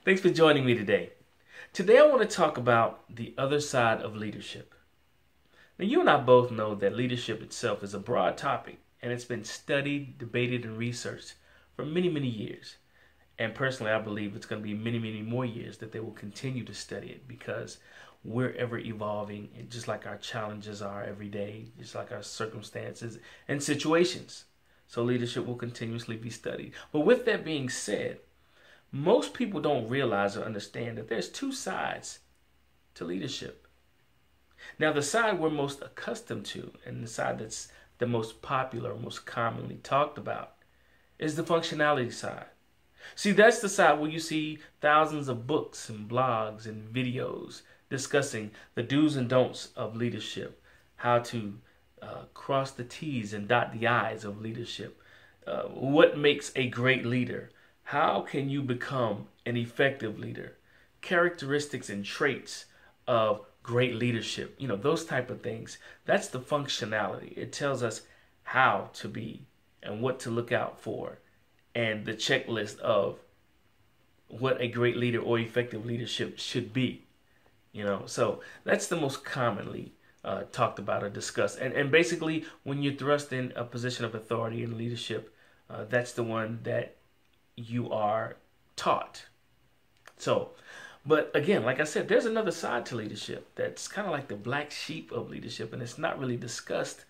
Thanks for joining me today. Today I want to talk about the other side of leadership. Now, you and I both know that leadership itself is a broad topic, and it's been studied, debated, and researched for many, many years. And personally, I believe it's going to be many, many more years that they will continue to study it because we're ever evolving, and just like our challenges are every day, just like our circumstances and situations. So leadership will continuously be studied. But with that being said, most people don't realize or understand that there's two sides to leadership. Now, the side we're most accustomed to and the side that's the most popular, most commonly talked about is the functionality side. See, that's the side where you see thousands of books and blogs and videos discussing the do's and don'ts of leadership, how to cross the T's and dot the I's of leadership, what makes a great leader, how can you become an effective leader, characteristics and traits of great leadership, those type of things. That's the functionality. It tells us how to be and what to look out for and the checklist of what a great leader or effective leadership should be. So that's the most commonly talked about or discussed. And basically, when you're thrust in a position of authority and leadership, that's the one that you are taught. So, but again, like I said, there's another side to leadership that's kind of like the black sheep of leadership, and it's not really discussed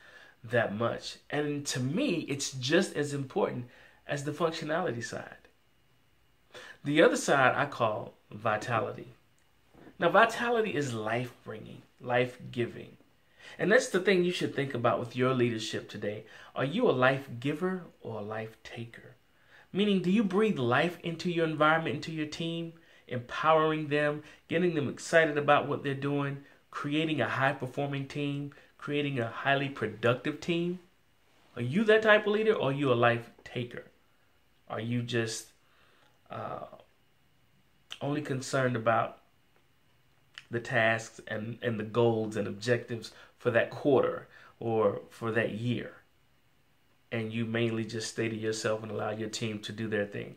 that much. And to me, it's just as important as the functionality side. The other side I call vitality. Now, vitality is life-bringing, life-giving. And that's the thing you should think about with your leadership today. Are you a life giver or a life taker? Meaning, do you breathe life into your environment, into your team, empowering them, getting them excited about what they're doing, creating a high-performing team, creating a highly productive team? Are you that type of leader, or are you a life taker? Are you just only concerned about the tasks and the goals and objectives for that quarter or for that year, and you mainly just stay to yourself and allow your team to do their thing?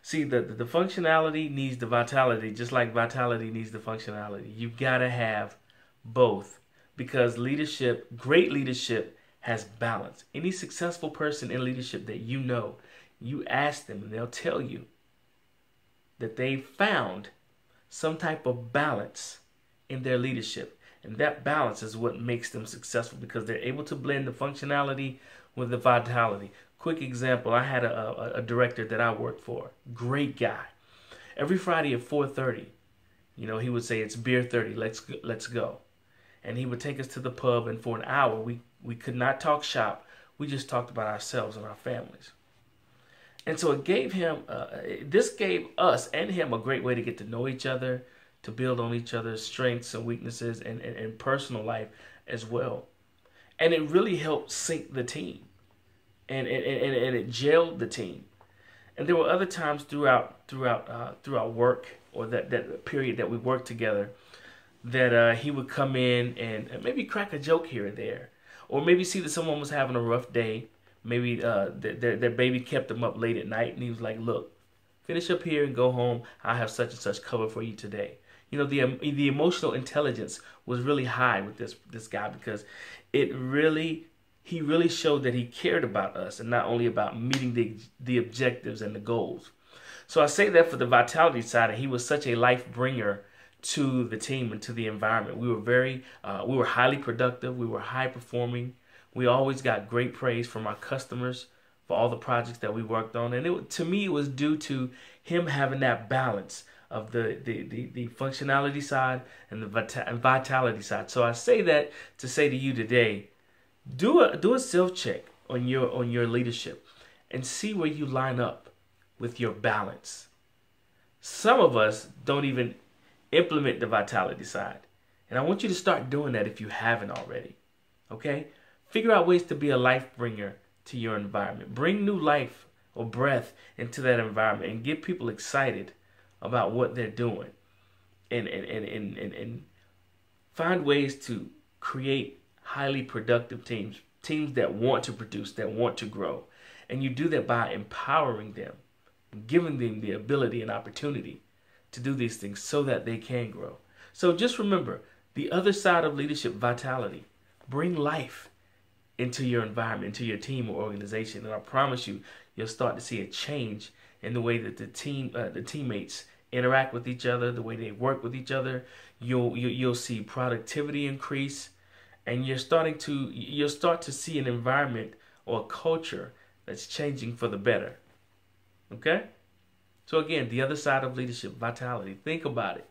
See, the functionality needs the vitality, just like vitality needs the functionality. You gotta have both, because leadership, great leadership, has balance. Any successful person in leadership that you ask them and they'll tell you that they found some type of balance in their leadership. And that balance is what makes them successful, because they're able to blend the functionality with the vitality. Quick example, I had a director that I worked for. Great guy. Every Friday at 4:30, he would say, "It's beer 30, let's go." And he would take us to the pub, and for an hour, we could not talk shop. We just talked about ourselves and our families. And so it gave him, this gave us and him a great way to get to know each other, to build on each other's strengths and weaknesses and personal life as well. And it really helped sync the team. And it gelled the team. And there were other times throughout work, or that period that we worked together, that he would come in and maybe crack a joke here or there, or maybe see that someone was having a rough day. Maybe their baby kept them up late at night, and he was like, "Look, finish up here and go home. I have such and such cover for you today." The emotional intelligence was really high with this guy, because he really showed that he cared about us, and not only about meeting the objectives and the goals. So I say that for the vitality side, he was such a life bringer to the team and to the environment. We were highly productive. We were high performing. We always got great praise from our customers for all the projects that we worked on. And to me, it was due to him having that balance of the functionality side and the vitality side. So I say that to say to you today, do a self-check on your leadership and see where you line up with your balance. Some of us don't even implement the vitality side. And I want you to start doing that if you haven't already. Okay? Figure out ways to be a life bringer to your environment. Bring new life or breath into that environment and get people excited about what they're doing. And find ways to create highly productive teams that want to produce, that want to grow. And you do that by empowering them giving them the ability and opportunity to do these things so that they can grow. So just remember, the other side of leadership, vitality. Bring life into your environment, into your team or organization, and I promise you, you'll start to see a change in the way that the teammates interact with each other, the way they work with each other. You'll see productivity increase, and you'll start to see an environment or a culture that's changing for the better. Okay? So again, the other side of leadership, vitality. Think about it.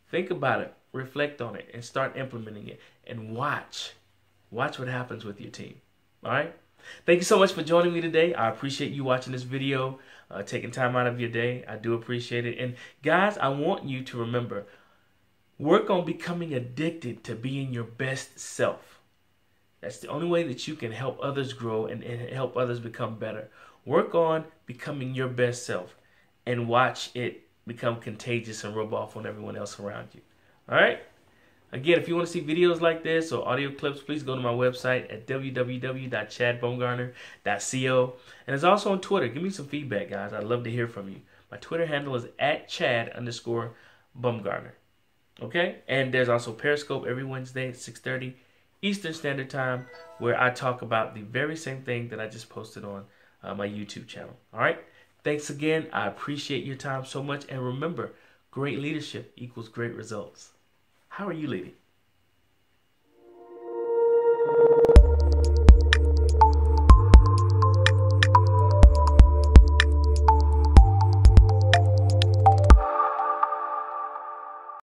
Think about it. Reflect on it and start implementing it. And watch. Watch what happens with your team. All right? Thank you so much for joining me today. I appreciate you watching this video, taking time out of your day. I do appreciate it. And guys, I want you to remember, work on becoming addicted to being your best self. That's the only way that you can help others grow and help others become better. Work on becoming your best self and watch it become contagious and rub off on everyone else around you. All right? Again, if you want to see videos like this or audio clips, please go to my website at www.chadbumgarner.co. And it's also on Twitter. Give me some feedback, guys. I'd love to hear from you. My Twitter handle is @Chad_Bumgarner. Okay? And there's also Periscope every Wednesday at 6:30 Eastern Standard Time, where I talk about the very same thing that I just posted on my YouTube channel. All right? Thanks again. I appreciate your time so much. And remember, great leadership equals great results. How are you leading?